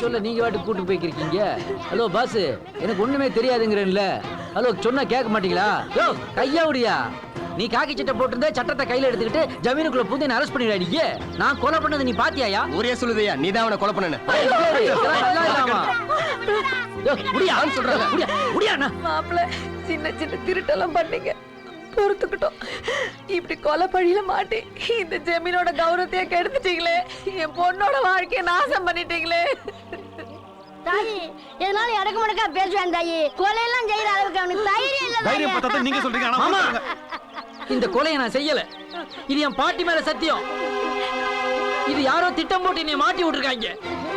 சொல்ல நீங்க வாட்டு கூட்டு போய்க்கிருக்கீங்க? ஹலோ பாஸ், எனக்கு ஒண்ணுமே தெரியாதுங்கிறேன்ல. ஹலோ சொன்னா கேட்க மாட்டீங்களா? யோ கையா உடியா, நீ காக்கி சட்டை போட்டிருந்த சட்டத்தை கையில எடுத்துக்கிட்டு ஜமீனுக்குள்ள பூந்து என்ன அரெஸ்ட் பண்ணிடாதீங்க. நான் கொலை பண்ணது நீ பாத்தியாயா? ஒரே சொல்லுதையா, நீ தான் அவனை கொலை பண்ணனு. நல்லா இல்லாமா? யோ முடியான்னு சொல்றேன். முடியாண்ணா. மாப்பிள்ள சின்ன சின்ன திருட்டெல்லாம் பண்ணீங்க, பொறுத்துக்கிட்டோம். இப்படி கொலை பழியில மாட்டி இந்த ஜமீனோட கௌரவத்தையே கெடுத்துட்டீங்களே, என் பொண்ணோட வாழ்க்கையை நாசம் பண்ணிட்டீங்களே. தாயி எதனால அடக்க மடக்கா பேசுவேன் தாயி. கொலையெல்லாம் செய்யற அளவுக்கு அவனுக்கு தைரியம் இல்ல. தைரியம் பத்தத நீங்க சொல்றீங்க. ஆனா மாமா, இந்த கொலையை நான் செய்யல. இது என் பாட்டி மேல சத்தியம். இது யாரோ திட்டம் போட்டு என்னை மாட்டி விட்டுருக்காங்க.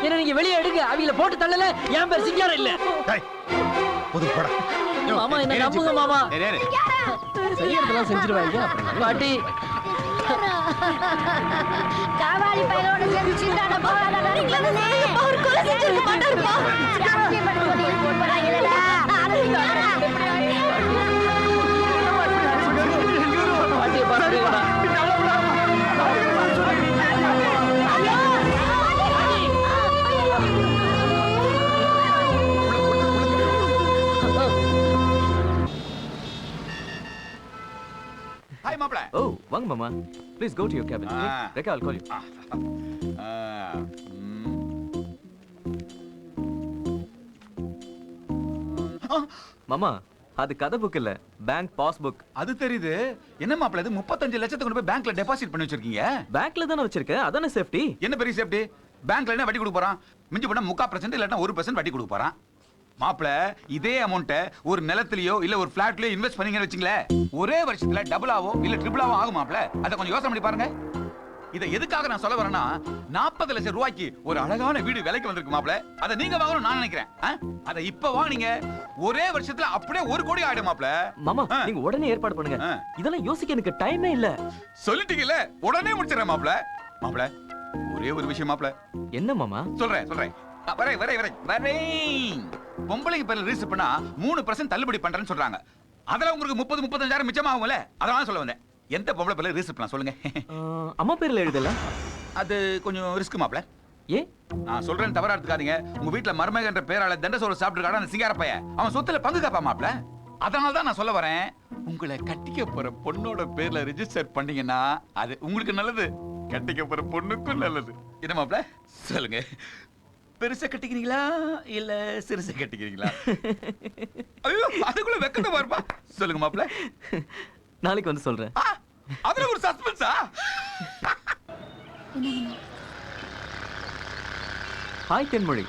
என்ன நீங்க வெளியே எடுங்க. அவங்கள போட்டு தள்ளல, என் பேர் சிங்காரம் இல்ல. புதுப்படா மாமா என்ன நம்புங்க மாமா. செய்யறதெல்லாம் செஞ்சிருவாங்க. பாட்டி காவாலி பையனோட சேர்ந்து சிந்தாட போகாத. அவர் கொலை செஞ்சிருக்க மாட்டாருப்பா. ஜாஸ்தி பண்ணி போறாங்கடா. பாட்டியை பாருங்க. ஹாய் மாப்ள. Oh, வாங்க மாமா. Please go to your cabin. Okay? Rekha, I'll call you. மாமா, அது கதை புக் இல்ல, பேங்க் பாஸ் புக். அது தெரியுது. என்ன மாப்ள இது 35 லட்சத்தை கொண்டு போய் பேங்க்ல டெபாசிட் பண்ணி வச்சிருக்கீங்க? பேங்க்ல தான வச்சிருக்கேன், அதானே சேஃப்டி. என்ன பெரிய சேஃப்டி? பேங்க்ல என்ன வட்டி கொடுக்க போறான்? மிஞ்சி போனா 3% இல்லனா 1% வட்டி கொடுக்க போறான். மாப்ள இதே அமௌண்ட்டை ஒரு நிலத்திலயோ இல்ல ஒரு பிளாட்லயோ இன்வெஸ்ட் பண்ணீங்கன்னு வெச்சீங்களே, ஒரே வருஷத்துல டபுள் ஆவோ இல்ல ட்ரிபிள் ஆவோ ஆகும் மாப்ள. அத கொஞ்சம் யோசனை பண்ணி பாருங்க. இத எதுக்காக நான் சொல்ல வரேன்னா, 40 லட்சம் ரூபாய்க்கு ஒரு அழகான வீடு விலைக்கு வந்திருக்கு மாப்ள. அத நீங்க வாங்கணும் நான் நினைக்கிறேன். அத இப்ப வாங்குனீங்க, ஒரே வருஷத்துல அப்படியே 1 கோடி ஆயிடும் மாப்ள. மாமா, நீங்க உடனே ஏற்பாடு பண்ணுங்க. இதெல்லாம் யோசிக்க எனக்கு டைமே இல்ல. சொல்லிட்டீங்கல, உடனே முடிச்சிரேன் மாப்ள. மாப்ள ஒரே ஒரு விஷயம் மாப்ள. என்ன மாமா? சொல்றேன். வரே. பொம்பளைங்க பேர்ல ரிஜிஸ்டர் பண்ணா 3% தள்ளுபடி பண்றேன்னு சொல்றாங்க. அதுல உங்களுக்கு 30-35,000 மிச்சமாகும்ல. அதான் சொல்ல வந்தேன். எந்த பொம்பளை பேர்ல ரிஜிஸ்டர் பண்ணலாம் சொல்லுங்க. அம்மா பேர்ல எழுதல. அது கொஞ்சம் ரிஸ்க் மாப்ள. ஏ நான் சொல்றேன், தவறா எடுத்துக்காதீங்க. உங்க வீட்ல மருமகன்ற பேரால தண்டசோறு சாப்பிட்டுருக்கான அந்த சிங்கார பையன், அவன் சொத்துல பங்கு காப்பா மாப்ள. அதனால தான் நான் சொல்ல வரேன், உங்களை கட்டிக்க போற பொண்ணோட பேர்ல ரிஜிஸ்டர் பண்ணீங்கன்னா அது உங்களுக்கு நல்லது, கட்டிக்க போற பொண்ணுக்கும் நல்லது. என்ன மாப்ள சொல்லுங்க, பெருசா கட்டிக்கிறீங்களா இல்ல சிறுசா கட்டிக்கிறீங்களா? ஐயோ அதுக்குள்ள வெக்கத்தை பாருப்பா. சொல்லுங்க மாப்ள. நாளைக்கு வந்து சொல்றேன். அதுல ஒரு சஸ்பென்ஸா? ஹாய் தென்மொழி.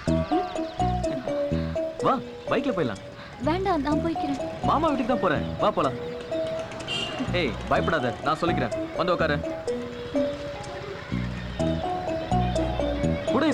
வா பைக்ல போயிடலாம். வேண்டாம், நான் போய்க்கிறேன். மாமா வீட்டுக்கு தான் போறேன், வா போலாம். ஏய் பயப்படாத, நான் சொல்லிக்கிறேன். வந்து உட்காரு. கூட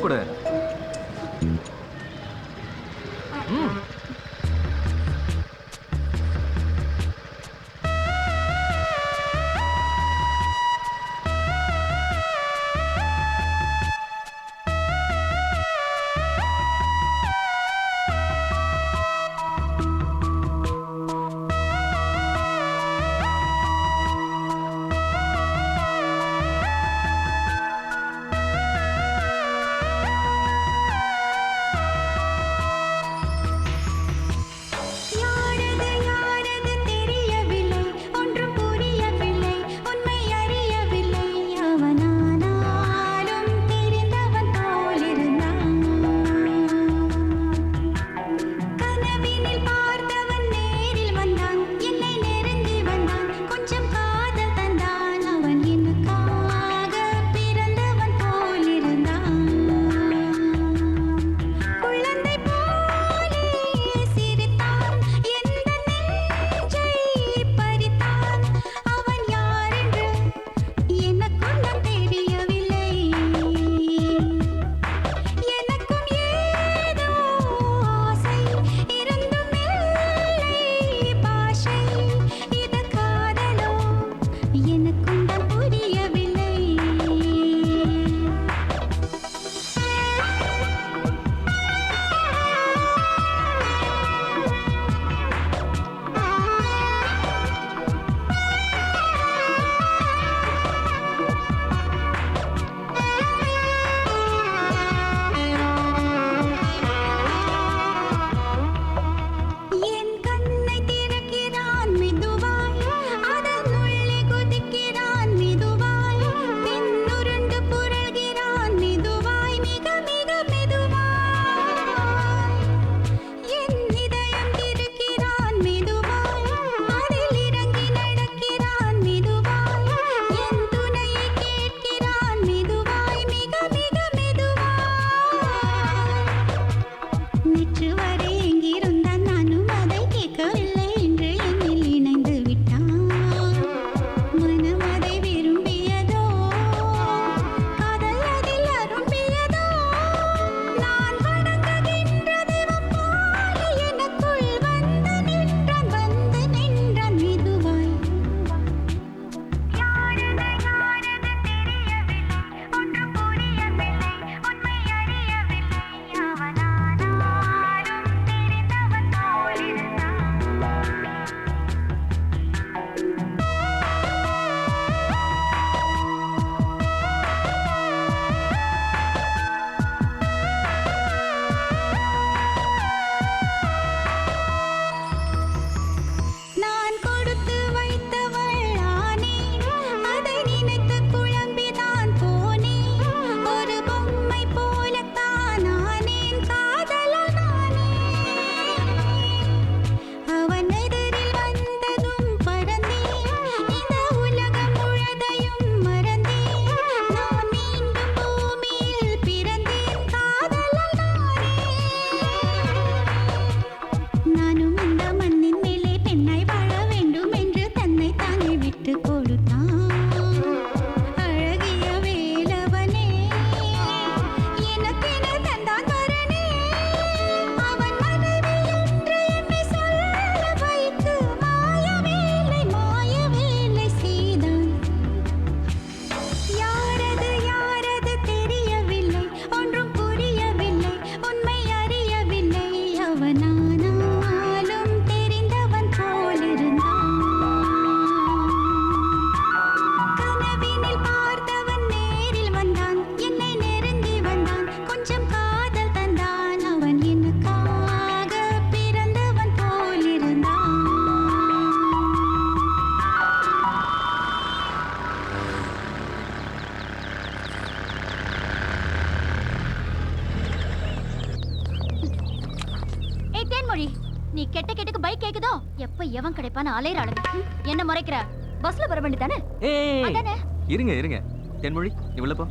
எப்ப எவன் கிடைப்பான்னு அலையற அழகு. என்ன முறைக்கிற? பஸ்ல வர வேண்டியதானே? ஏய் அதானே? இருங்க இருங்க தென்மொழி இவ்வளவு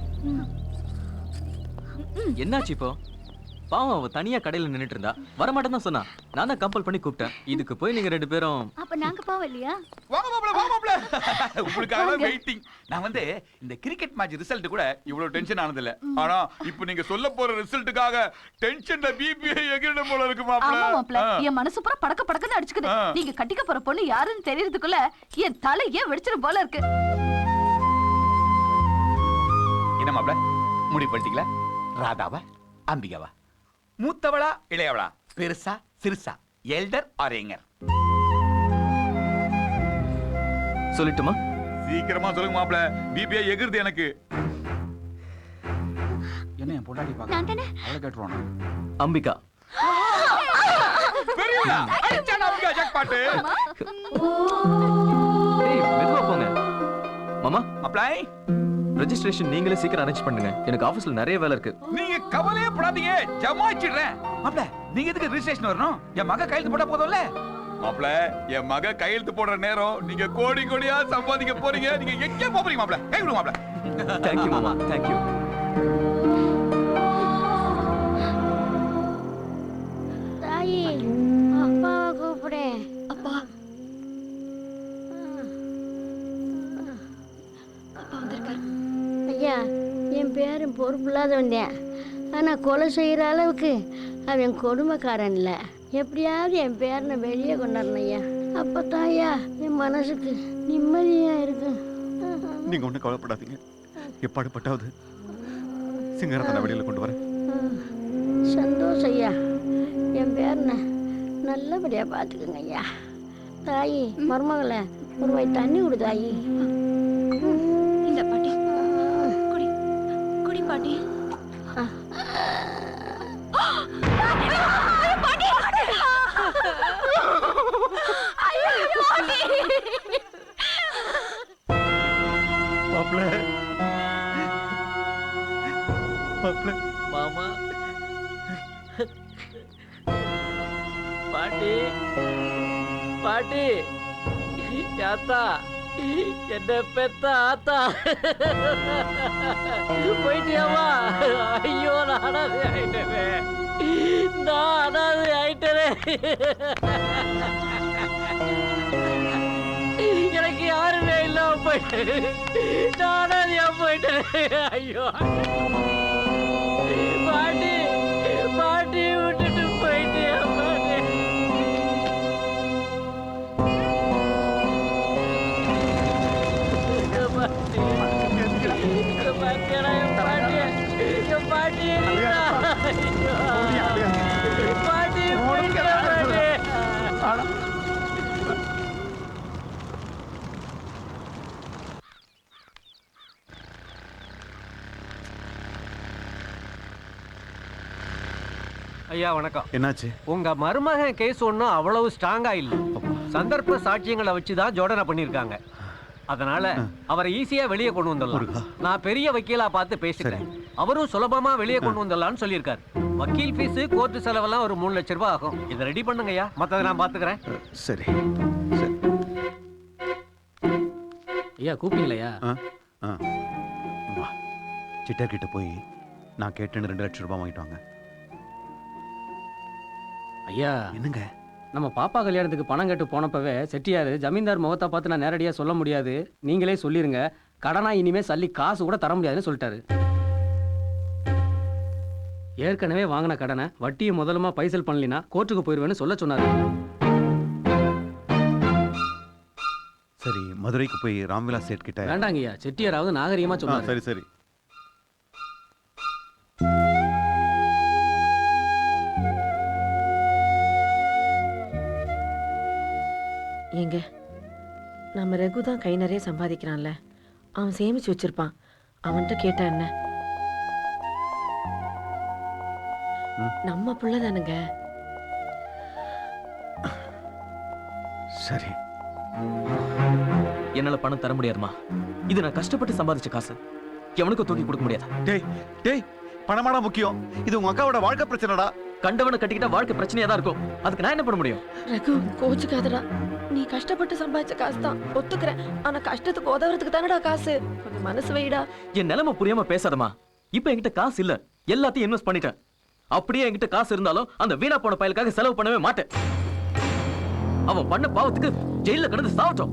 என்னாச்சு இப்போ? பாவம் அவ தனியா கடையில நின்னுட்டு இருந்தா வரமாட்டேன்னு தான் சொன்னா. நான் தான் கம்பல் பண்ணி கூப்பிட்டேன். இதுக்கு போய் நீங்க 2 பேரும் அப்ப நாங்க பாவம் இல்லையா? வாங்க மாப்ள உங்களுக்காக வெயிட்டிங். நான் வந்து இந்த கிரிக்கெட் மேட்ச் ரிசல்ட் கூட இவ்வளவு டென்ஷன் ஆனது இல்ல. ஆனா இப்போ நீங்க சொல்ல போற ரிசல்ட்டுக்காக டென்ஷன்ல பிபி எகிரிட போல இருக்கு மாப்ள. ஆமா மாப்ள, என் மனசு பூரா படக்க படக்கன்னு அடிச்சுக்குது. நீங்க கட்டிக்க போற பொண்ணு யாருன்னு தெரியறதுக்குள்ள என் தலையே வெடிச்சிரும் போல இருக்கு. என்ன மாப்ள முடிவு பண்ணிட்டீங்களா? ராதாவா அம்பிகாவா? மூத்தவளா இளையவளா? பெருசா சிறுசா? Elder or younger? சொல்லட்டுமா? சீக்கிரமா சொல்லுங்க மாப்ள, பிபிஐ எகிருது எனக்கு. என்ன என் பொண்டாட்டி பாக்க நான் தானே. அவளை கேட்டுருவானா? அம்பிகா. பெரியவளா? அடிச்சான அம்பிகா ஜாக்பாட். ஏய் மெதுவா போங்க. மாமா அப்ளை. ரெஜிஸ்ட்ரேஷன் நீங்களே சீக்கிரம் அரேஞ்ச் பண்ணுங்க. எனக்கு ஆபீஸ்ல நிறைய வேலை இருக்கு. நீங்க கவலையே படாதீங்க, ஜமாச்சிடுறேன். மாப்ள நீங்க எதுக்கு ரெஜிஸ்ட்ரேஷன் வரணும்? என் மக கையெழுத்து போட்டா போதும்ல. மாப்ள என் மக கையெழுத்து போடுற நேரம் நீங்க கோடி கோடியா சம்பாதிக்க போறீங்க. நீங்க எங்க போறீங்க மாப்ள? கை விடுங்க மாப்ள. Thank you மாமா. Thank you. தாயி, அப்பாவை கூப்பிடு. அப்பா. ஐயா, என் பேரன் பொறுப்பில்லாதவன் தான். ஆனால் கொலை செய்கிற அளவுக்கு அவன் கொடுமைக்காரன் இல்லை. எப்படியாவது என் பேரனை வெளியே கொண்டாடணும் ஐயா. அப்போ தாயா என் மனசுக்கு நிம்மதியாக இருக்கு. நீங்க ஒன்றும் கவலைப்படாதீங்க. எப்பாடுபட்டாவது சிங்கரத்தனை வெளியில கொண்டு வரேன். சந்தோஷம் ஐயா. என் பேரனை நல்லபடியாக பார்த்துக்குங்க ஐயா. தாயி மருமகளை ஒரு வாய் தண்ணி கொடு தாயி. இந்த பாட்டி குடி குடி பாட்டி. மாப்ள மாப்ள மாமா பாட்டி பாட்டி ஆத்தா என்ன பெத்த ஆத்தா போயிட்டியாமா? ஐயோ நான் அனாதை ஆயிட்டவே. நான் அனாதை ஆயிட்டவே. எனக்கு யாருமே இல்லாம போயிட்டு நான் அனாதையா போயிட்டேன். ஐயோ பாட்டி பாட்டி விட்டுட்டு போயிட்டியா பாட்டி? ஐயா வணக்கம். என்னாச்சு? உங்க மருமகன் கேஸ் ஒன்றும் அவ்வளவு ஸ்ட்ராங்கா இல்ல. சந்தர்ப்ப சாட்சியங்களை வச்சுதான் ஜோடனை பண்ணிருக்காங்க. அதனால அவரை ஈஸியா வெளியே கொண்டு வந்துடலாம். நான் பெரிய வக்கீலா பார்த்து பேசிட்டேன். அவரும் சுலபமா வெளியே கொண்டு வந்துடலாம்னு சொல்லியிருக்காரு. வக்கீல் ஃபீஸ் கோர்ட்டு செலவெல்லாம் ஒரு 3 லட்சம் ரூபாய் ஆகும். இதை ரெடி பண்ணுங்கய்யா, மற்றதை நான் பார்த்துக்கிறேன். சரி. ஐயா கூப்பிட்டீங்களா? சிட்டர் கிட்ட போய் நான் கேட்டேன்னு 2 லட்சம் ரூபாய் வாங்கிட்டு வாங்க. ஐயா என்னங்க? நம்ம பாப்பா கல்யாணத்துக்கு பணம் கேட்டு போனப்பவே செட்டியாரு ஜமீன்தார் முகத்தை பார்த்து நான் நேரடியாக சொல்ல முடியாது, நீங்களே சொல்லிருங்க, கடனா இனிமே சல்லி காசு கூட தர முடியாதுன்னு சொல்லிட்டாரு. ஏற்கனவே வாங்கின கடனை வட்டியை முதலமா பைசல் பண்ணலினா கோர்ட்டுக்கு போயிருவேன்னு சொல்ல சொன்னாரு. சரி, மதுரைக்கு போய் ராம்விலாஸ் சேட் கிட்ட. வேண்டாங்கய்யா, செட்டியாராவது நாகரிகமா சொன்னாரு. சரி சரி. ஏங்க, நம்ம ரகு தான் கை நிறைய சம்பாதிக்கிறான்ல, அவன் சேமிச்சு வச்சிருப்பான். அவன்கிட்ட கேட்டா என்ன? நம்ம புள்ள தானுங்க. சரி. என்னால பணம் தர முடியாதுமா. இது நான் கஷ்டப்பட்டு சம்பாதிச்ச காசு. எவனுக்கும் தூக்கி கொடுக்க முடியாது. டேய் டேய், பணமாடா முக்கியம். இது உங்க அக்காவோட வாழ்க்கை பிரச்சனைடா. கண்டவனை கட்டிக்கிட்டா வாழ்க்கை பிரச்சனையா தான் இருக்கும். அதுக்கு நான் என்ன பண்ண முடியும்? ரகு கோச்சுக்காதடா. நீ கஷ்டப்பட்டு சம்பாதிச்ச காசு தான் ஒத்துக்கிறேன். ஆனா கஷ்டத்துக்கு உதவுறதுக்கு தானடா காசு. கொஞ்சம் மனசு வைடா. என் நிலைமை புரியாம பேசாதமா. இப்ப என்கிட்ட காசு இல்ல, எல்லாத்தையும் இன்வெஸ்ட் பண்ணிட்டேன். அப்படியே என்கிட்ட காசு இருந்தாலும் அந்த வீணா போன பயலுக்காக செலவு பண்ணவே மாட்டேன். அவன் பண்ண பாவத்துக்கு ஜெயில கிடந்து சாவட்டும்.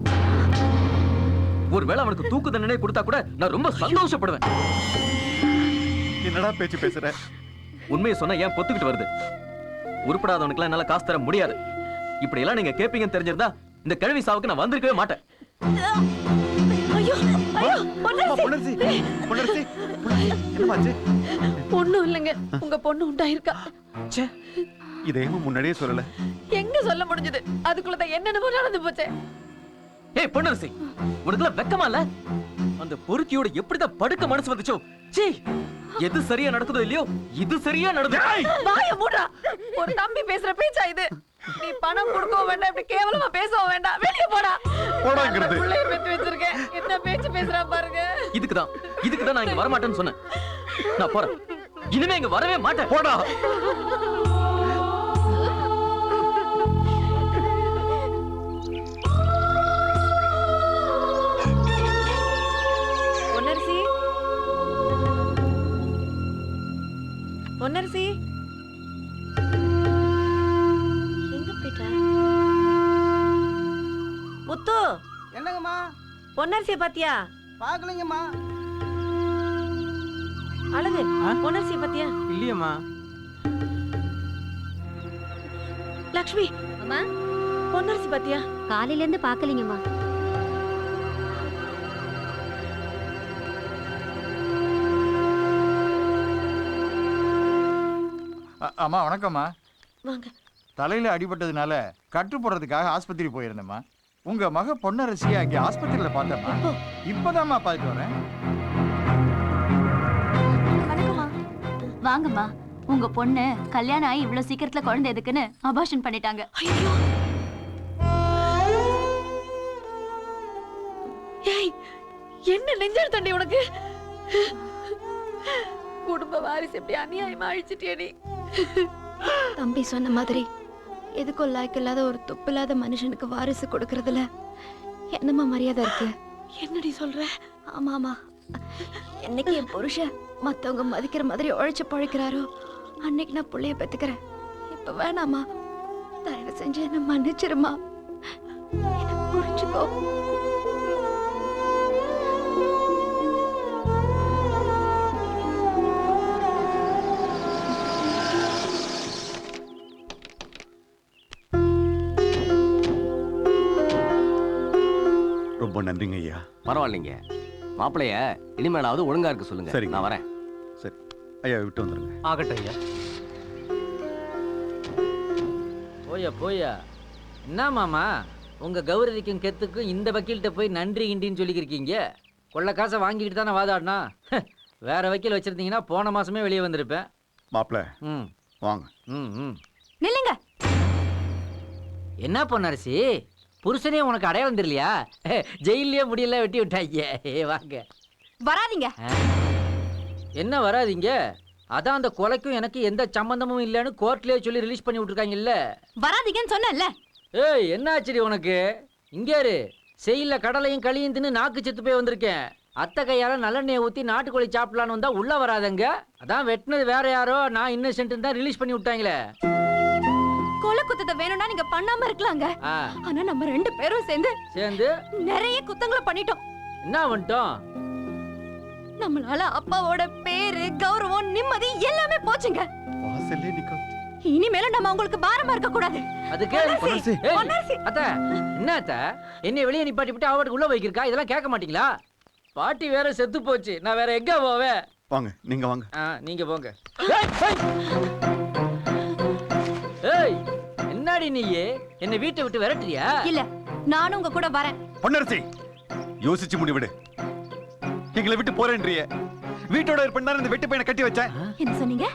ஒருவேளை அவனுக்கு தூக்கு தண்டனை கொடுத்தா கூட நான் ரொம்ப சந்தோஷப்படுவேன். என்னடா பேச்சு பேசுற? உண்மையை சொன்னா ஏன் பொத்துக்கிட்டு வருது? உருப்படாதவனுக்குலாம் என்னால காசு தர முடியாது. இப்படி எல்லாம் நீங்க கேப்பீங்கன்னு தெரிஞ்சிருந்தா இந்த கிழவி சாவுக்கு நான் வந்திருக்கவே மாட்டேன். ஐயோ ஐயோ பொன்னரசி, பொன்னரசி, என்னமாச்சு? ஒண்ணும் இல்லைங்க. உங்க பொண்ணு உண்டாயிருக்கா. ச்சே, இதையும் முன்னாடியே சொல்லல. எங்க சொல்ல முடிஞ்சது? அதுக்குள்ளதான் என்னென்னமோ நடந்து போச்சே. ஏய் பொன்னரசி, உனக்குலாம் வெக்கமா இல்ல? அந்த பொறுக்கியோட எப்படிதான் படுக்க மனசு வந்துச்சோ? சீ, எது சரியா நடக்குதோ இல்லையோ, இது சரியா நடந்தது. வாய மூடா. ஒரு தம்பி பேசுற பேச்சா இது? நீ பணம் கொடுக்கவும் வேண்டாம், இப்படி கேவலமா பேசவும் வேண்டாம். வெளியே போடா. போடாங்கிறது. புள்ளைய பெத்து வச்சிருக்கேன். என்ன பேச்சு பேசுறா பாருங்க. இதுக்குதான் நான் இங்க வர மாட்டேன்னு சொன்னேன். நான் போறேன். இனிமே இங்க வரவே மாட்டேன். போடா. பொன்னரசி, பொன்னரசி எங்க போயிட்டா? முத்து, என்னங்கம்மா? பொன்னரசிய பாத்தியா? பாக்கலங்கம்மா. அழகு, பொன்னரசிய பாத்தியா? இல்லையம்மா. லக்ஷ்மி, அம்மா பொன்னரசி பாத்தியா? காலையில இருந்து பாக்கலீங்கம்மா. அம்மா வணக்கம்மா. வாங்க. தலையில அடிபட்டதுனால கட்டு போடுறதுக்காக ஆஸ்பத்திரி போயிருந்தேம்மா. உங்க மக பொன்னரசியை அங்கே ஆஸ்பத்திரியில பார்த்தேம்மா. இப்பதாம்மா பார்த்துட்டு வரேன். வணக்கம்மா. வாங்கம்மா. உங்க பொண்ணு கல்யாணம் ஆகி இவ்வளவு சீக்கிரத்துல குழந்தை எதுக்குன்னு அபார்ஷன் பண்ணிட்டாங்க. ஐயோ, ஏய், என்ன நெஞ்செழுத்தண்டி உனக்கு? குடும்ப வாரிசு எப்படி அநியாயமா அழிச்சிட்டியே நீ. தம்பி சொன்ன மாதிரி எதுக்கும் லாய்க்கு இல்லாத ஒரு துப்பு இல்லாத மனுஷனுக்கு வாரிசு கொடுக்கறதுல என்னம்மா மரியாதை இருக்கு? என்னடி சொல்ற? ஆமா ஆமா. என்னைக்கு என் புருஷன் மத்தவங்க மதிக்கிற மாதிரி உழைச்சு பழைக்கிறாரோ அன்னைக்கு நான் புள்ளைய பெத்துக்கிறேன். இப்ப வேணாமா? தயவு செஞ்சு என்ன மன்னிச்சிருமா. என்ன புரிஞ்சுக்கோ. ரொம்ப நன்றிங்க ஐயா. பரவாயில்லைங்க. மாப்பிளைய இனிமேலாவது ஒழுங்கா இருக்க சொல்லுங்க. சரி, நான் வரேன். சரி ஐயா, விட்டு வந்துருங்க. ஆகட்டும் ஐயா. போயா போயா. என்ன மாமா, உங்க கௌரதிக்கும் கெத்துக்கும் இந்த வக்கீல்கிட்ட போய் நன்றி கிண்டின்னு சொல்லிக்கிருக்கீங்க. கொள்ள காசை வாங்கிக்கிட்டு தானே வாதாடினா. வேற வக்கீல் வச்சிருந்தீங்கன்னா போன மாசமே வெளியே வந்திருப்பேன். மாப்பிள்ள ம் வாங்க. ம் ம். நில்லுங்க. என்ன பொன்னரசி, புருஷனே உனக்கு அடையாளம் தெரியலையா? ஜெயிலே முடியல வெட்டி விட்டாங்க. வாங்க. வராதீங்க. என்ன வராதீங்க? அதான் அந்த கொலைக்கும் எனக்கு எந்த சம்பந்தமும் இல்லைன்னு கோர்ட்லயே சொல்லி ரிலீஸ் பண்ணி விட்டுருக்காங்கல்ல. வராதீங்கன்னு சொன்னேன்ல. ஏய், என்ன ஆச்சுடி உனக்கு? இங்க இரு. செய்யல கடலையும் களியும் தின்னு நாக்கு செத்து போய் வந்திருக்கேன். அத்தை கையால நல்லெண்ணெயை ஊத்தி நாட்டுக்கோழி சாப்பிடலான்னு வந்தா உள்ள வராதங்க. அதான் வெட்டினது வேற யாரோ, நான் இன்னசென்ட் தான் ரிலீஸ் பண்ணி விட்டாங்களே. கொலை குத்தத்தை வேணும்னா நீங்க பண்ணாம இருக்கலாங்க. ஆனா நம்ம ரெண்டு பேரும் சேர்ந்து நிறைய குத்தங்களை பண்ணிட்டோம். என்ன பண்ணிட்டோம்? நம்மளால அப்பாவோட பேரு, கௌரவம், நிம்மதி எல்லாமே போச்சுங்க. வாசல்லே நிக்க. இனிமேல நம்ம உங்களுக்கு பாரமா இருக்க கூடாது. அதுக்கு அத்தை என்ன அத்தை என்னை வெளியே நிப்பாட்டி விட்டு அவட்டுக்கு உள்ள வைக்கிறக்கா? இதெல்லாம் கேட்க மாட்டீங்களா? பாட்டி வேற செத்து போச்சு, நான் வேற எங்க போவேன்? வாங்க, நீங்க வாங்க. நீங்க போங்க. ஏய், என்னடி நீயே என்ன வீட்டை விட்டு விரட்டுறியா? இல்ல, நானும் உங்க கூட வரேன். பொன்னரசி, யோசிச்சு முடிவிடு. எங்களை விட்டு போறேன்றிய. வீட்டோட இருப்பேன் இந்த வெட்டி பையனை கட்டி வச்சேன். என்ன சொன்னீங்க?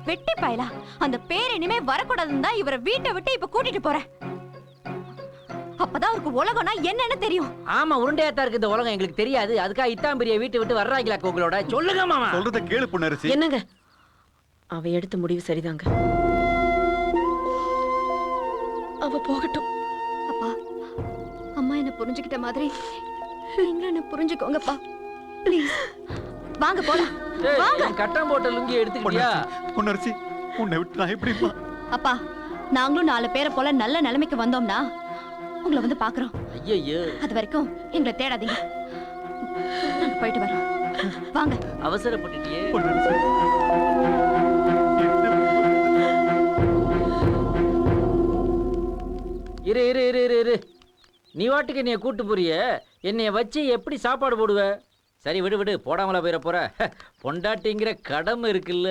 வெட்டி பயலா? அந்த பேர் இனிமே வரக்கூடாதுன்னு தான் இவரை வீட்டை விட்டு இப்ப கூட்டிட்டு போறேன். அப்பதான் அவருக்கு உலகம்னா என்னன்னு தெரியும். ஆமா, உருண்டையாத்தான் இருக்கு இந்த உலகம், எங்களுக்கு தெரியாது. அதுக்காக இத்தான் பெரிய வீட்டை விட்டு வர்றாங்களா உங்களோட? சொல்லுங்க மாமா. சொல்றத கேளு பொன்னரசி. என்னங்க, அவ எடுத்த முடிவு சரிதாங்க. அவ போகட்டும். அப்பா அம்மா என்ன புரிஞ்சுக்கிட்ட மாதிரி நீங்களும் என்ன புரிஞ்சுக்கோங்கப்பா ப்ளீஸ். வாங்க போலாம். ஏய், வாங்க. என் கட்டம் போட்ட லுங்கி எடுத்துக்கிட்டியா? பொன்னரசி உன்னை விட்டு நான் எப்படிமா? அப்பா நாங்களும் 4 பேரை போல நல்ல நிலைமைக்கு வந்தோம்னா உங்களை வந்து பாக்குறோம். ஐயையோ, அது வரைக்கும் எங்களை தேடாதீங்க. நாங்க போயிட்டு வரோம். வாங்க. அவசரப்பட்டுட்டியே. பொன்னரசி இரு இரு இரு இரு இரு நீ வாட்டுக்கு என்னைய கூட்டு போறிய, என்னைய வச்சு எப்படி சாப்பாடு போடுவ? சரி விடு விடு, போடாமலா போயிட போற. பொண்டாட்டிங்கிற கடமை இருக்குல்ல.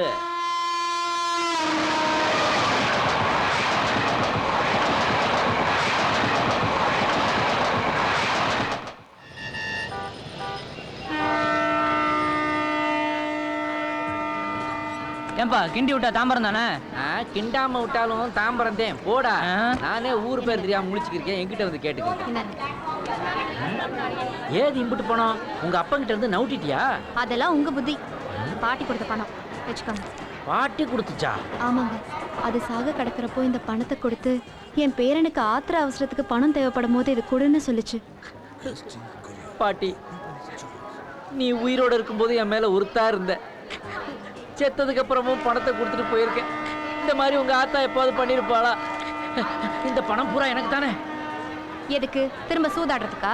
ஏன்பா கிண்டி விட்டா தாம்பரம் தானே? கிண்டாம விட்டாலும் தாம்பரம் தான் போடா. நானே ஊர் பேர் தெரியாம முழிச்சுக்கிருக்கேன், என்கிட்ட வந்து கேட்டுக்கிறேன். ஏது இம்பிட்டு போனோம்? உங்க அப்பங்கிட்ட இருந்து நவுட்டிட்டியா? அதெல்லாம் உங்க புத்தி. பாட்டி கொடுத்த பணம் வச்சுக்கோங்க. பாட்டி கொடுத்துச்சா? ஆமாங்க, அது சாக கிடக்கிறப்போ இந்த பணத்தை கொடுத்து என் பேரனுக்கு ஆத்திர அவசரத்துக்கு பணம் தேவைப்படும் போது இது கொடுன்னு சொல்லுச்சு. பாட்டி, நீ உயிரோட இருக்கும்போது என் மேல உறுத்தா இருந்த, செத்ததுக்கு அப்புறமும் பணத்தை கொடுத்துட்டு போயிருக்கேன். இந்த மாதிரி உங்க ஆத்தா எப்பாவது பண்ணிருப்பாளா? இந்த பணம் பூரா எனக்கு தானே. எதுக்கு திரும்ப சூதாடுறதுக்கா?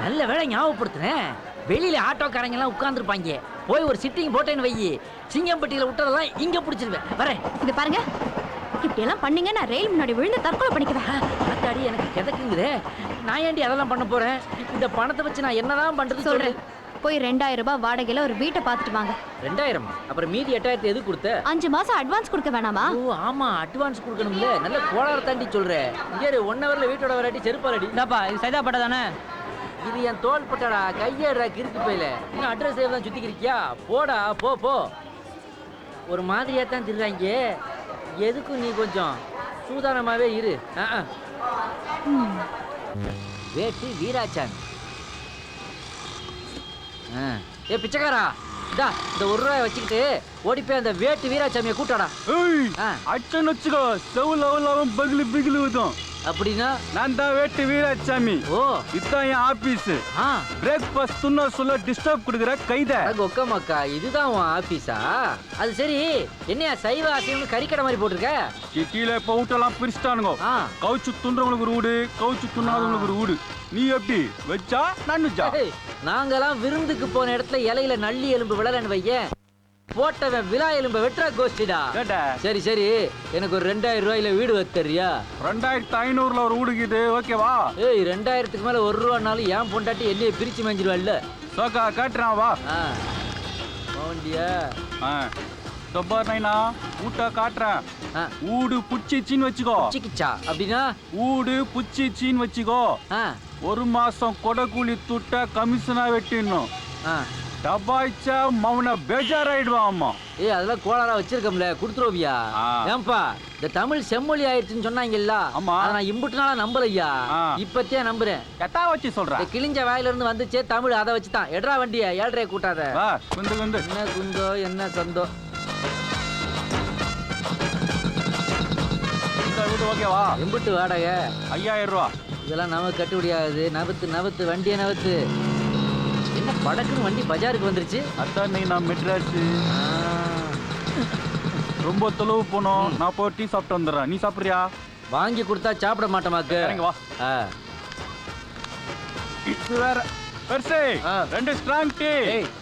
நல்ல வேலை ஞாபகப்படுத்துனேன். வெளியில ஆட்டோக்காரங்க எல்லாம் உட்கார்ந்துருப்பாங்க, போய் ஒரு சிட்டிங் போட்டேன்னு வையி, சிங்கம்பட்டியில விட்டதெல்லாம் இங்க பிடிச்சிருவேன். வரேன். இது பாருங்க, இப்படி எல்லாம் பண்ணீங்க நான் ரயில் முன்னாடி விழுந்து தற்கொலை பண்ணிக்குவேன். ஆத்தாடி, எனக்கு கிதக்குங்குதே. நான் ஏண்டி அதெல்லாம் பண்ண போறேன்? இந்த பணத்தை வச்சு நான் என்னதான் பண்றது சொல்றேன். போய் 2000 ரூபாய் வாடகையில ஒரு வீட்டை பார்த்துட்டு வாங்க. 2000? அப்புறம் மீதி 8000 எது கொடுத்த? 5 மாசம் அட்வான்ஸ் கொடுக்க வேணாமா? ஓ ஆமா, அட்வான்ஸ் கொடுக்கணும்ல. நல்ல கோளாறு தாண்டி சொல்றேன். இங்கே 1 ஹவர்ல வீட்டோட வராட்டி செருப்பாலடி. இந்தாப்பா இது சைதாப்பட்டா தானே? இது என் தோல் பட்டடா, கையேடுறா கிறுக்கு போயில. இன்னும் அட்ரஸ் சேவ் தான் சுத்திக்கிறியா? போடா போ போ. ஒரு மாதிரியா தான் திடுறாங்க. எதுக்கும் நீ கொஞ்சம் சூதானமாவே இரு. வேட்டு வீராச்சாமி. ஏ பிச்சைக்காரா, இந்த 1 ரூபாய் வச்சுக்கிட்டு ஓடி போய் அந்த வேட்டு வீராசாமியை கூட்டாடா. அச்சன் வச்சுக்கோ, செவுலவலாவும் பகிலு பிகிலு ஊதும். அப்படின்னா நான் தான் வேட்டு வீராசாமி. ஓ, இதுதான் என் ஆபீஸ். பிரேக்ஃபாஸ்ட் துண்ண சொல்ல டிஸ்டர்ப் கொடுக்குற கைத. ஒக்க மக்கா, இதுதான் உன் ஆபீஸா? அது சரி, என்னையா சைவ அசைவம் கறிக்கடை மாதிரி போட்டிருக்க? கீழே இப்போ வீட்டெல்லாம் பிரிச்சுட்டானுங்க. கவுச்சு துண்டுறவங்களுக்கு ஒரு வீடு, கவுச்சு துண்ணாதவங்களுக்கு ஒரு வீடு. நீ எப்படி வச்சா நான் வச்சா? நாங்கெல்லாம் விருந்துக்கு போன இடத்துல இலையில நள்ளி எலும்பு விழலன்னு வையேன், போட்டவன் விழா எலும்பை வெட்டுறா கோஷ்டிடா. சரி சரி, எனக்கு ஒரு 2000 ரூபாயில வீடு வச்சரியா? 2500ல ஒரு வீடுக்குது, ஓகேவா? ஏய், 2000க்கு மேல 1 ரூபானாலும் ஏன் பொண்டாட்டி என்னைய பிரிச்சு மேஞ்சிருவாள்ல. சோக்கா காட்டுறான் வா. போண்டியா? டப்பர் நைனா ஊட்ட காட்டுறேன். ஊடு புச்சிச்சின்னு வச்சுக்கோ. புச்சிக்கிச்சா அப்படின்னா? ஊடு புச்சிச்சின்னு வச்சுக்கோ. 1 மாசம் கொடக்கூலி துட்ட கமிஷனா வெட்டிடணும். டபாய்ச்சா மவன பேஜாராயிடுவான். அம்மா அதெல்லாம் கோளாரா வச்சிருக்கோம்ல, கொடுத்துருவியா? ஏன்பா இந்த தமிழ் செம்மொழி ஆயிடுச்சுன்னு சொன்னாங்கல்ல? ஆமா, நான் இம்புட்டு நாளா நம்பலையா, இப்பத்தே நம்புறேன். கட்டா வச்சு சொல்றேன். கிழிஞ்ச வாயில இருந்து வந்துச்சே தமிழ், அதை வச்சுதான். எட்ரா வண்டிய 7:30 கூட்டாத. என்ன குந்தோ என்ன சந்தோ. ஓகேவா? எம்புட்டு வாடகை? 5000 ரூபா. இதெல்லாம் நமக்கு கட்டுப்படியாகுது. நவுத்து நவுத்து வண்டியை நவுத்து. என்ன படக்குன்னு வண்டி பஜாருக்கு வந்துருச்சு? அதான் நான் மெட்ராஸ் ரொம்ப தொலைவு போனோம். நான் போய் டீ சாப்பிட்டு வந்துடுறேன். நீ சாப்பிடுறியா? வாங்கி கொடுத்தா சாப்பிட மாட்டேமாக்கு. வா. இது வேற பெருசே 2 ஸ்ட்ராங் டீ.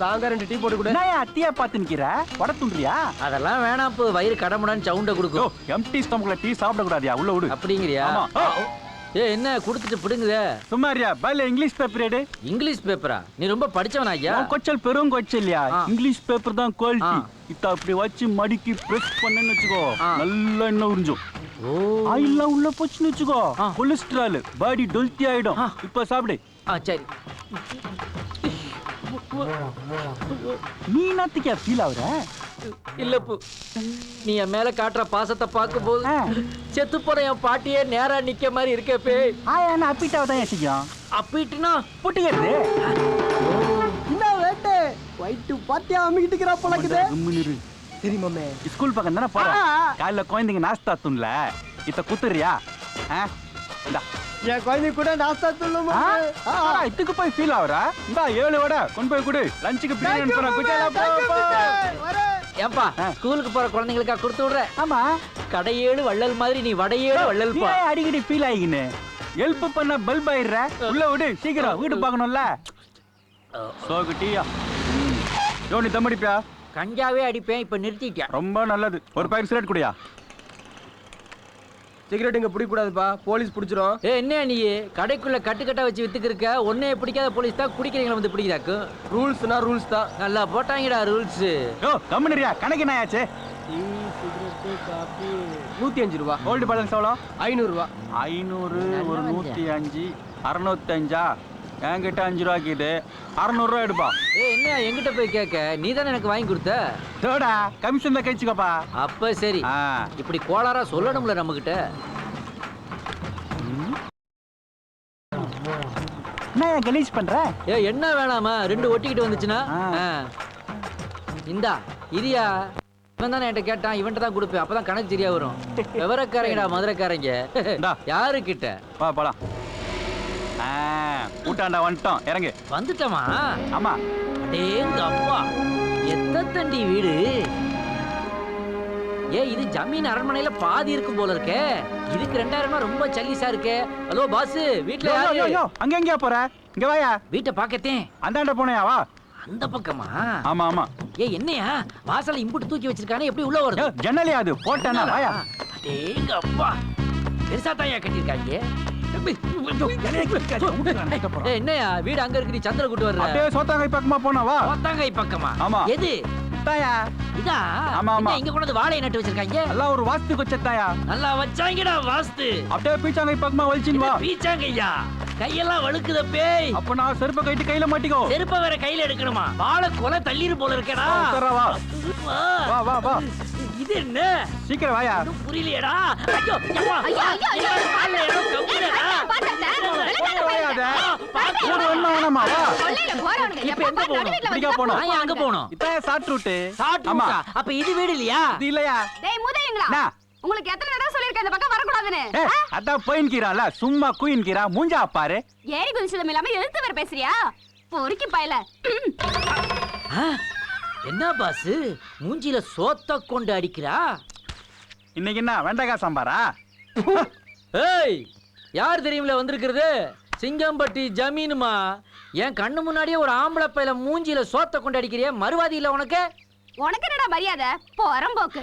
சாங்க 2 டீ போட்டு கொடு. நான் அத்தியா பார்த்து நிக்கிற வட துண்டுறியா? அதெல்லாம் வேணாம், இப்போ வயிறு கடமுடான்னு சவுண்ட கொடுக்கும். எம்டி ஸ்டமக்ல டீ சாப்பிட கூடாதியா, உள்ள விடு. அப்படிங்கறியா? என்ன குடுத்துட்டு பிடுங்குற? சும்மாரியா பல்ல இங்கிலீஷ் பேப்பர் எடு. இங்கிலீஷ் பேப்பரா? நீ ரொம்ப படிச்சவனா ஐயா? கொச்சல் பெரும் கொச்சல்யா. இங்கிலீஷ் பேப்பர் தான் குவாலிட்டி. இத அப்படி வச்சு மடிக்கி பிரஸ் பண்ணேன்னு வெச்சுக்கோ, நல்லா எண்ணெய் உறிஞ்சும். ஆயில்லாம் உள்ள போச்சுன்னு வெச்சுக்கோ, கொலஸ்ட்ரால் பாடி டொல்த்தி ஆயிடும். இப்ப சாப்பிடு. சரி. நீ நாத்துக்கே ஃபீல் ஆகுற? இல்லப்பு, நீ என் மேல காட்டுற பாசத்தை பார்க்கும் போது செத்து போன என் பாட்டியே நேரா நிக்க மாதிரி இருக்கே. ஆயா அப்பிட்டாவதான் செய்யும். அப்பிட்டுனா புட்டிக்கிறது என்ன வேட்டே வைட்டு பாத்தியா அம்மிக்கிட்டுக்கிறா போலக்குதே. சரி மாமே, ஸ்கூல் பக்கம் தானே போற. காலைல குழந்தைங்க நாஸ்தா துண்ல இத குத்துறியா? என் குழந்தை கூட நாஸ்தா சொல்லுமா இதுக்கு போய் ஃபீல் ஆகுறா இந்தா 7 வடை கொண்டு போய் கொடு லஞ்சுக்கு பிரியாணி அனுப்புறேன் குஜாலா ஏன்பா ஸ்கூலுக்கு போற குழந்தைங்களுக்கா கொடுத்து விடுற? ஆமா கடையேழு வள்ளல் மாதிரி நீ வடையேழு வள்ளல் பா. அடிக்கடி ஃபீல் ஆகிக்கின்னு ஹெல்ப் பண்ண பல்ப் ஆயிடுற உள்ள விடு சீக்கிரம் வீடு பார்க்கணும்ல சோகு டீயா யோனி தம்மடிப்பியா கஞ்சாவே அடிப்பேன் இப்ப நிறுத்திட்டேன். ரொம்ப நல்லது ஒரு பேக் சிகரெட் குடியா சிகரெட் இங்க பிடிக்க கூடாதுப்பா போலீஸ் பிடிச்சிரும். என்ன நீ கடைக்குள்ள கட்டுக்கட்டா வச்சு வித்துக்கு இருக்க? ஒன்னே பிடிக்காத போலீஸ் தான் குடிக்கிறீங்களா வந்து பிடிக்கிறாக்கு? ரூல்ஸ்னா ரூல்ஸ் தான். நல்லா போட்டாங்கடா ரூல்ஸ். யோ கம்முனியா கணக்கு என்ன ஆச்சு? 105 ரூபா. கோல்டு பேலன்ஸ் எவ்வளோ? 500 ரூபா. 500 ஒரு 105 605 என்கிட்ட 5 ரூபாய்க்கு இது 600 ரூபா எடுப்பா. என்ன என்கிட்ட போய் கேட்க? நீ தானே எனக்கு வாங்கி கொடுத்த. தோடா கமிஷன் தான் கழிச்சுக்கோப்பா. அப்ப சரி இப்படி கோளாரா சொல்லணும்ல நம்ம கிட்ட. நான் கலீஸ் பண்ற என்ன வேணாமா? 2 ஒட்டிக்கிட்டு வந்துச்சுன்னா இந்தா இரியா. இவன் தானே என்கிட்ட கேட்டான், இவன்கிட்ட தான் கொடுப்பேன். அப்பதான் கணக்கு சரியா வரும். விவரக்காரங்கடா மதுரைக்காரங்க. யாரு கிட்ட வா போலாம். கூட்டாண்டா வந்துட்டோம் இறங்கு. வந்துட்டமா? ஆமா. அடேங்க அப்பா எத்தண்டி வீடு. இது ஜமீன் அரண்மனையில பாதி இருக்கும் போல இருக்கே. இதுக்கு 2000 ரொம்ப சல்லிசா இருக்கே. ஹலோ பாஸ் வீட்ல யாரு? அங்க எங்கயா போற? இங்க வாயா. வீட்டை பாக்கத்தேன். அந்தாண்ட போனையா வா. அந்த பக்கமா? ஆமா ஆமா. என்னையா வாசல்ல இம்புட்டு தூக்கி வச்சிருக்கானே, எப்படி உள்ள வருது? ஜன்னலியா அது போட்டேனா வாயா. அடேங்க அப்பா பெருசா தாயா கட்டிருக்காங்க. என்னையா வீடு அங்க இருக்கு, நீ சந்திர கூட்டு வர்ற? அப்படியே சோத்தாங்கை பக்கமா போனா வா. சோத்தாங்கை பக்கமா? ஆமா. எது தாயா? இதா? ஆமா ஆமா. இங்க கொண்டு வாழை நட்டு வச்சிருக்காங்க. எல்லாம் ஒரு வாஸ்து கொச்சத்தாயா. நல்லா வச்சாங்கடா வாஸ்து. அப்படியே பீச்சாங்கை பக்கமா வலிச்சின் வா. பீச்சாங்கய்யா கையெல்லாம் வழுக்குத பேய். அப்ப நான் செருப்பை கைட்டு கையில மாட்டிக்கோ. செருப்பை வேற கையில எடுக்கணுமா? வாழை கொலை தள்ளிரு போல இருக்கேடா. வா வா வா வா. இது என்ன? சீக்கிரம் வாயா. புரியலையடா. ஐயோ அம்மா. ஐயோ கால்ல ஏதோ கவுக்குறடா. ஒரு ஒண்ணு வேணாமா வா. இப்போ எங்க போணும்? இங்க போணும். நான் அங்க போணும். இதான் ஷார்ட் ரூட். ஷார்ட் ரூட்டா? அப்ப இது வீடு இல்லையா? இது இல்லையா? டேய் முதலைங்களா, உங்களுக்கு எத்தனை தடவை சொல்லிருக்கேன் இந்த பக்கம் வர கூடாதுன்னு? அதான் போயின்கீரால சும்மா குயின்கீரா மூஞ்சா பாரு. ஏறி குதிச்சதும் இல்லாம எழுத்து வேற பேசுறியா? பொறுக்கி பயல. என்ன பாஸ் மூஞ்சில சோத்த கொண்டு அடிக்கிறா? இன்னைக்கு என்ன வெண்டைக்காய் சாம்பாரா? ஏய் யார் தெரியுமில வந்திருக்கிறது? சிங்கம்பட்டி ஜமீனுமா. என் கண்ணு முன்னாடியே ஒரு ஆம்பளை பையில மூஞ்சில சோத்த கொண்டு அடிக்கிறியா? மறுவாதி இல்ல உனக்கு? உனக்கு என்னடா மரியாதை? போறம்போக்கு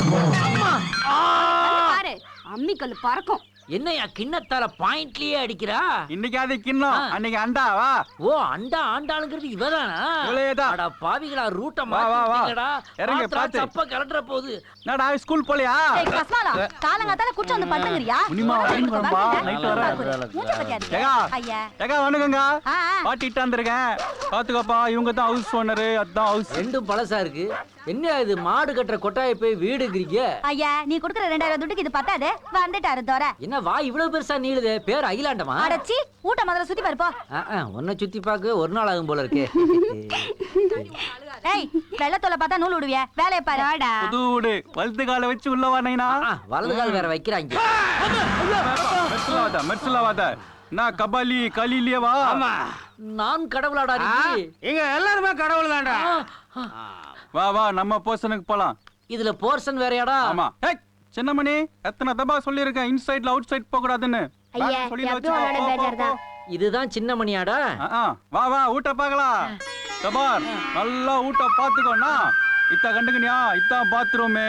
பாரு, அம்மிக்கல் பறக்கும். என்னையா கிண்ணத்தால பாயிண்ட்லயே அடிக்கிறா? இன்னைக்கு அது கிண்ணம், அன்னைக்கு அண்டா வா. ஓ அண்டா ஆண்டாளுங்கிறது இவதானா? இவளேதான். அட பாவிகளா ரூட்ட வா வா வா. மாத்திட்டீங்கடா. இறங்க பாத்து. சப்ப கலட்ற போகுது. என்னடா ஸ்கூல் போலையா? ஏய் கஸ்மாலா, காலங்காத்தால குச்சி வந்து படுங்கறியா? முனிமா வரேன் வரம்பா நைட் வர. ஜெகா ஐயா ஜெகா வணக்கங்க. பாட்டிட்ட வந்திருக்கேன். பாத்துக்கோப்பா, இவங்க தான் ஹவுஸ் ஓனர். அதான் ஹவுஸ். ரெண்டும் பழசா இருக்கு. என்ன இது மாடு கட்டுற கொட்டாயை போய் வீடுங்கிறீங்க? ஐயா நீ கொடுக்குற 2000 துட்டுக்கு இது பத்தாது. வந்துட்டாரு தோர. என்ன வா இவ்வளவு பெருசா நீளுதே? பேர் அகிலாண்டமா? அடச்சி ஊட்ட முதல்ல சுத்தி பாருப்போ. உன்னை சுத்தி பார்க்க ஒரு நாள் ஆகும் போல இருக்கே. ஏய் வெள்ளத்தோல பார்த்தா நூல் விடுவிய. வேலைய பாருடா. புது வீடு வலது கால வச்சு உள்ள வானேனா. வலது கால் வேற வைக்கிறாங்க. மெர்சலாவாத நான் கபாலி கலிலியவா? ஆமா நான் கடவுளாடா நீ? இங்க எல்லாருமே கடவுள் தான்டா. வா வா நம்ம போர்ஷனுக்கு போலாம். இதுல போர்ஷன் வேறயாடா? ஆமா. ஏய் சின்னமணி எத்தனை தபா சொல்லிருக்கேன் இன்சைட்ல அவுட் சைட் போக கூடாதுன்னு. ஐயா எப்பவும் பேஜார்தான். இதுதான் சின்ன மணியாடா? வா வா ஊட்ட பார்க்கலாம். கபார் நல்லா ஊட்ட பாத்துக்கோண்ணா. இத்த கண்டுக்கணியா இதான் பாத்ரூம்.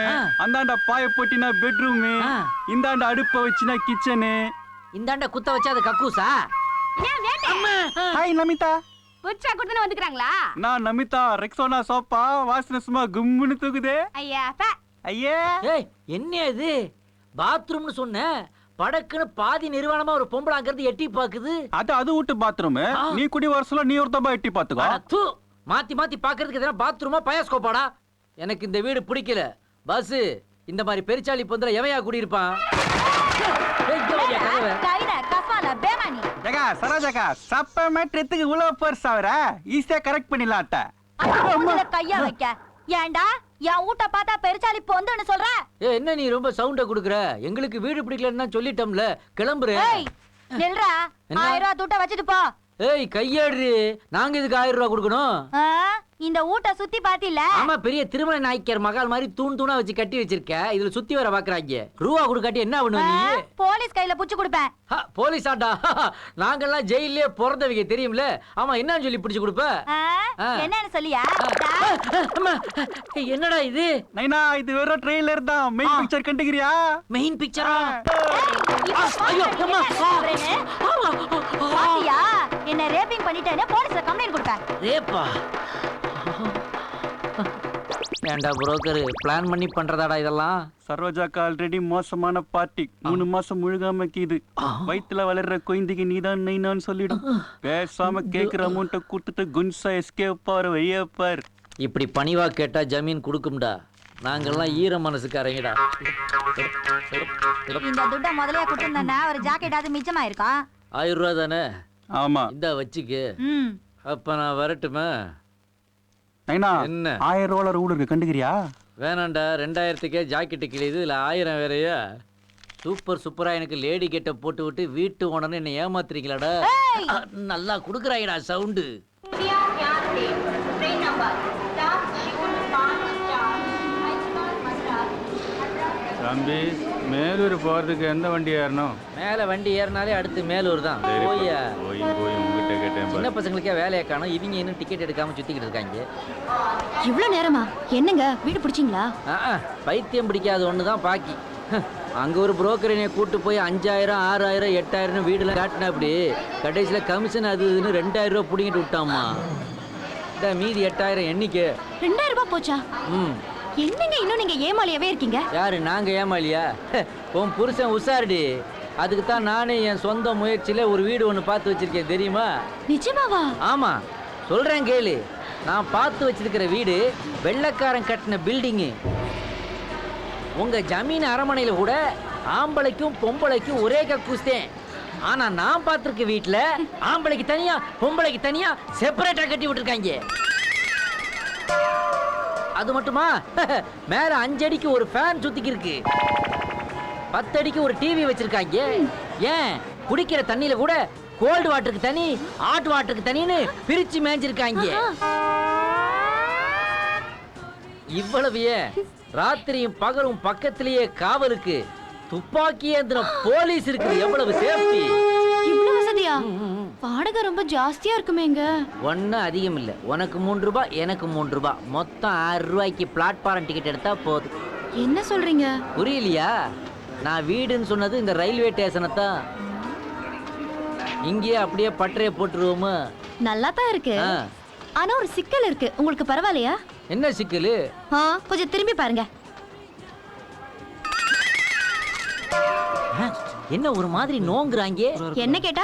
அந்தாண்ட பாய போட்டினா பெட்ரூம். இந்தாண்ட அடுப்ப வச்சுனா கிச்சனு. இந்தாண்ட குத்த வச்சா அது கக்கூசா? ஏன் வேட்டை? ஹாய் நமிதா. புச்சா குடுன்னு வந்துக்கறாங்களா? நான் நமிதா ரெக்ஸோனா சோப்பா வாசனை சும்மா கும்முன்னு தூக்குதே. ஐயா பா. ஐயே ஏய் என்ன இது? பாத்ரூம்னு சொன்ன படக்குன்னு பாதி நிர்வாணமா ஒரு பொம்பளை அங்கிருந்து எட்டி பாக்குது. அது வீட்டு பாத்ரூம். நீ குடி வருஷல நீ ஒரு தபா எட்டி பாத்துக்கோ. மாத்தி மாத்தி பாக்குறதுக்கு எதனா பாத்ரூமா பயாஸ்கோப்பாடா? எனக்கு இந்த வீடு பிடிக்கல. பஸ் இந்த மாதிரி பெருச்சாளி பொந்தல எவையா குடி இருப்பான்? ஜகா சரோஜகா சப்ப மேட்ரத்துக்கு உள்ள பர்ஸ் அவர ஈஸியா கரெக்ட் பண்ணிடலாம். கையா வைக்க ஏண்டா என் வீட்டை பார்த்தா பெருச்சாலி பொந்துன்னு சொல்ற? ஏ என்ன நீ ரொம்ப சவுண்ட குடுக்குற? எங்களுக்கு வீடு பிடிக்கலன்னு தான் சொல்லிட்டோம்ல, கிளம்புறேன். ஏய் நில்றா, 1000 ரூபாய் துட்ட வச்சுட்டு போ. ஏய் கையாடுறி, நாங்க இதுக்கு 1000 ரூபாய் கொடுக்கணும்? ஆ, இந்த வீட்டை சுத்தி பாத்தில? ஆமா, பெரிய திருமண நாய்க்கர் மகால் மாதிரி தூணா வச்சு கட்டி வச்சிருக்க. இதுல சுத்தி வர பாக்குறாங்க. ரூபா கொடுக்காட்டி என்ன பண்ணுவ நீ? போலீஸ் கையில புடிச்சு கொடுப்பேன். போலீஸ் ஆட்டா? நாங்கெல்லாம் ஜெயிலே பிறந்தவங்க தெரியும்ல. ஆமா, என்னன்னு சொல்லி பிடிச்சு கொடுப்ப? என்னன்னு சொல்லியா? என்னடா இது? நைனா இது வெறும் ட்ரெய்லர் தான். மெயின் பிக்சர் கண்டுக்கிறியா? மெயின் பிக்சரா? ஐயோ அம்மா, பாத்தியா? என்ன ரேப்பிங் பண்ணிட்டேன்னு போலீஸ்ல கம்ப்ளைன்ட் கொடுப்பேன். ரேப்பா? ஏண்டா புரோக்கர், பிளான் பண்ணி பண்றதாடா இதெல்லாம்? சரோஜாக்கு ஆல்ரெடி மோசமான பார்ட்டி. 3 மாசம் முழுகாம கீது. வயித்துல வளர்ற குழந்தைக்கு நீதான் நைனான்னு சொல்லிடும். பேசாம கேக்குற அமௌண்ட்டை கொடுத்துட்டு குன்சா எஸ்கேப் பாரு, வையா பாரு. இப்படி பணிவா கேட்டா ஜமீன் கொடுக்கும்டா. நாங்கெல்லாம் ஈர மனசுக்காரங்கடா. இந்த துட்ட முதலையா கொடுத்திருந்தா ஒரு ஜாக்கெட்டாவது மிச்சமா இருக்கும். 1000 ரூபாய் தானே? ஆமா. இந்த வச்சுக்கு. அப்ப நான் வரட்டுமா? நைனா என்ன 1000 ரூபாய் ரூல் இருக்கு, கண்டுக்கிறியா? வேணாண்டா, 2000க்கே ஜாக்கெட்டு கிழியுது, இதுல 1000 வேறையா? சூப்பரா எனக்கு லேடி கெட்ட போட்டு விட்டு வீட்டு ஓனர்னு என்ன ஏமாத்துறீங்களாடா? நல்லா குடுக்குறாங்கடா சவுண்டு. தம்பி, மேலூர் போறதுக்கு எந்த வண்டி ஏறணும்? மேல வண்டி ஏறினாலே அடுத்து மேலூர் தான். போய்யா. போய் உங்ககிட்ட கேட்டேன். சின்ன பசங்களுக்கே வேலையை காணும், இவங்க இன்னும் டிக்கெட் எடுக்காம சுத்திக்கிட்டு இருக்காங்க. இவ்வளவு நேரமா? என்னங்க வீடு பிடிச்சிங்களா? பைத்தியம் பிடிக்காத ஒண்ணுதான் பாக்கி. அங்க ஒரு புரோக்கர் என்னை கூட்டு போய் 5000, 6000, 8000 வீடுல காட்டினா அப்படி கடைசியில கமிஷன் அது இதுன்னு 2000 ரூபாய் புடிங்கிட்டு விட்டாமா. இந்த மீதி 8000 எண்ணிக்கை 2000 ரூபாய் போச்சா? என்னங்க இன்னும் நீங்க ஏமாளியாவே இருக்கீங்க? யாரு, நாங்க ஏமாளியா? உன் புருஷன் உஷாருடி. அதுக்கு தான் நானே என் சொந்த முயற்சியில ஒரு வீடு ஒன்று பார்த்து வச்சிருக்கேன், தெரியுமா? நிஜமாவா? ஆமா, சொல்றேன் கேளு. நான் பார்த்து வச்சிருக்கிற வீடு வெள்ளைக்காரன் கட்டின பில்டிங்கு. உங்க ஜமீன் அரமனையில கூட ஆம்பளைக்கும் பொம்பளைக்கும் ஒரே கக்கூஸ்தேன். ஆனா நான் பார்த்திருக்க வீட்டுல ஆம்பளைக்கு தனியா பொம்பளைக்கு தனியா செப்பரேட்டா கட்டி விட்டுருக்காங்க. அது மட்டுமா, மேல 5 அடிக்கு ஒரு ஃபேன் சுத்திக்கு இருக்கு, 10 அடிக்கு ஒரு டிவி வச்சிருக்காங்க. ஏன் குடிக்கிற தண்ணியில கூட கோல்டு வாட்டருக்கு தனி, ஹாட் வாட்டருக்கு தனின்னு பிரிச்சு மேஞ்சிருக்காங்க. இவ்வளவு ஏன், ராத்திரியும் பகலும் பக்கத்திலேயே காவலுக்கு துப்பாக்கி ஏந்திர போலீஸ் இருக்குது. எவ்வளவு சேஃப்டி! இவ்வளவு வசதியா? வாடகை ரொம்ப ஜாஸ்தியா இருக்குமேங்க. ஒன்னும் அதிகம் இல்ல. உனக்கு 3 ரூபாய், எனக்கு 3 ரூபாய், மொத்தம் 6 ரூபாய்க்கு பிளாட்ஃபார்ம் டிக்கெட் எடுத்தா போதும். என்ன சொல்றீங்க? புரியலையா? நான் வீடுன்னு சொன்னது இந்த ரயில்வே ஸ்டேஷனை தான். இங்கேயே அப்படியே பட்டறையை போட்டுருவோமா? நல்லா தான் இருக்கு. ஆனா ஒரு சிக்கல் இருக்கு. உங்களுக்கு பரவாயில்லையா? என்ன சிக்கல்? கொஞ்சம் திரும்பி பாருங்க. என்ன ஒரு மாதிரி நோங்குறாங்க? என்ன கேட்டா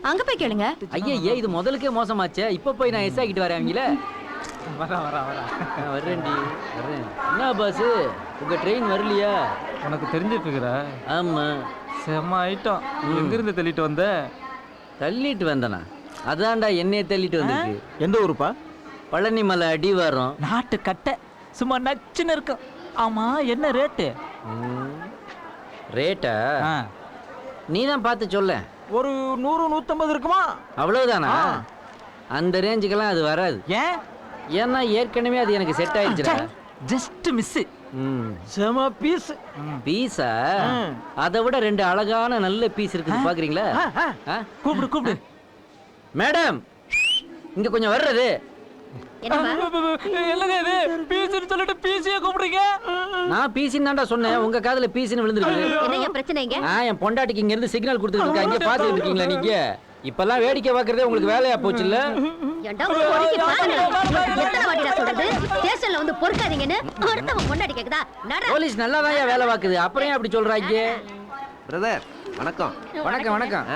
அங்க போய் கேளுங்க. ஐயா, இது முதலுக்கே மோசமாச்சே. இப்ப போய் நான் எஸ் ஆகிட்டு வரேன். அவங்கள வர்றேன்டி, வர்றேன். என்ன பாஸ், உங்க ட்ரெயின் வரலையா? உனக்கு தெரிஞ்சிட்டு இருக்கிற? ஆமா. செம்ம ஐட்டம். எங்க இருந்து தள்ளிட்டு வந்த? தள்ளிட்டு வந்தனா? அதான்டா என்னைய தள்ளிட்டு வந்துருக்கு. எந்த ஊருப்பா? பழனி மலை அடிவாரம். நாட்டு கட்டை சும்மா நச்சுன்னு இருக்கும். ஆமா, என்ன ரேட்டு? ரேட்டா நீ தான் பார்த்து சொல்ல. ஒரு 100, 150 இருக்குமா? அவ்வளவுதானா? அந்த ரேஞ்சுக்கெல்லாம் அது வராது. ஏன்? ஏன்னா ஏற்கனவே அது எனக்கு செட் ஆயிடுச்சுடா. Just miss. செம பீஸ். பீஸா? அதை விட 2 அழகான நல்ல பீஸ் இருக்குது, பாக்குறீங்களா? கூப்பிடு. மேடம், இங்க கொஞ்சம் வர்றது. என்னங்க இது? பீஸ்னு சொல்லிட்டு பீஸியே கூப்பிடுறீங்க? நான் பீஸ்னு தான்டா சொன்னேன், உங்க காதுல பீஸ்னு விழுந்துருக்கு. என்னங்க பிரச்சனைங்க? என் பொண்டாட்டிக்கு இங்க இருந்து சிக்னல் கொடுத்துட்டு இருக்கா. இங்க பாத்துட்டு இருக்கீங்களா நீங்க? இப்பெல்லாம் வேடிக்கை பார்க்கறதே உங்களுக்கு வேலையா போச்சு இல்ல? ஏண்டா ஒதுக்கி பாருங்க. எத்தனை வாட்டிடா சொல்றது? ஸ்டேஷன்ல வந்து பொறுக்காதீங்கன்னு அடுத்தவன் பொண்டாட்டி கேக்குதா? போலீஸ் நல்லா தான் வேலை பாக்குது, அப்புறம் ஏன் அப்படி சொல்றாங்க? பிரதர் வணக்கம். வணக்கம்.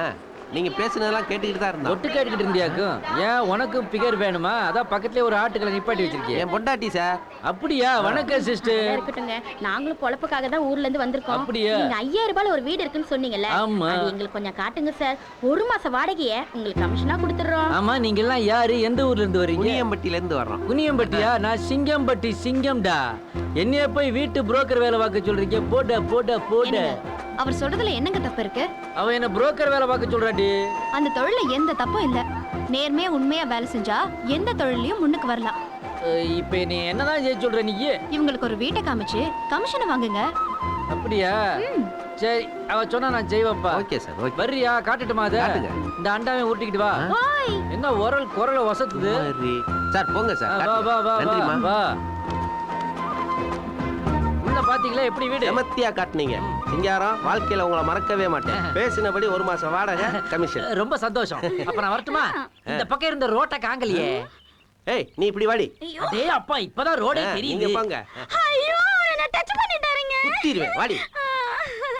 நீங்க பேசுனதெல்லாம் கேட்டுக்கிட்டு தான் இருந்தோம். ஒட்டு கேட்டுக்கிட்டு இருந்தியாக்கும். ஏன் உனக்கும் பிகர் வேணுமா? அதான் பக்கத்துலயே ஒரு ஆட்டுக்களை நிப்பாட்டி வச்சிருக்கேன். என் பொண்டாட்டி சார். அப்படியா? வணக்கம் சிஸ்டர். இருக்கட்டுங்க, நாங்களும் பொழப்புக்காக தான் ஊர்ல இருந்து வந்திருக்கோம். அப்படியா? நீங்க 5000 ரூபாய் ஒரு வீடு இருக்குன்னு சொன்னீங்கல்ல, ஆமா. அது எங்களுக்கு கொஞ்சம் காட்டுங்க சார். ஒரு மாச வாடகையை உங்களுக்கு கமிஷனா கொடுத்துறோம். ஆமா, நீங்க எல்லாம் யாரு? எந்த ஊர்ல இருந்து வரீங்க? குனியம்பட்டியில இருந்து வர்றோம். குனியம்பட்டியா? நான் சிங்கம்பட்டி சிங்கம்டா. என்னைய போய் வீட்டு புரோக்கர் வேலை பார்க்க சொல்றீங்க? போட போட போட. அவர் சொல்றதுல என்னங்க தப்பு இருக்கு? அவ என்ன புரோக்கர் வேலை பார்க்க சொல்றாடி. அந்த தொழில எந்த தப்பும் இல்ல. நேர்மையா உண்மையா வேலை செஞ்சா எந்த தொழிலையும் முன்னுக்கு வரலாம். இப்ப நீ என்னதான் செய்ய சொல்ற நீ? இவங்களுக்கு ஒரு வீட்டை காமிச்சு கமிஷனை வாங்குங்க. அப்படியா? சரி, அவ சொன்னா நான் செய்வேன்ப்பா. Okay sir. ஓகே. வர்றியா? காட்டுட்டுமா அத? காட்டுங்க. இந்த அண்டாவை ஊட்டிக்கிட்டு வா. ஓய், என்ன குரல வசத்துது? சரி. சார் போங்க சார். வா வா வா நன்றிம்மா. வா. உள்ள பாத்தீங்களா எப்படி வீடு? செமத்தியா காட்டுனீங்க. சிங்காரம், வாழ்க்கையில உங்களை மறக்கவே மாட்டேன். பேசினபடி ஒரு மாசம் வாடகை கமிஷன். ரொம்ப சந்தோஷம். அப்ப நான் வரட்டுமா? இந்த பக்கம் இருந்த ரோட்ட காங்கலையே. ஏய் நீ இப்படி வாடி. அடே அப்பா, இப்பதான் ரோடே நீங்க தெரியுது. போங்க. ஐயோ, என்ன டச் பண்ணிட்டாருங்க. குத்திடுவேன் வாடி.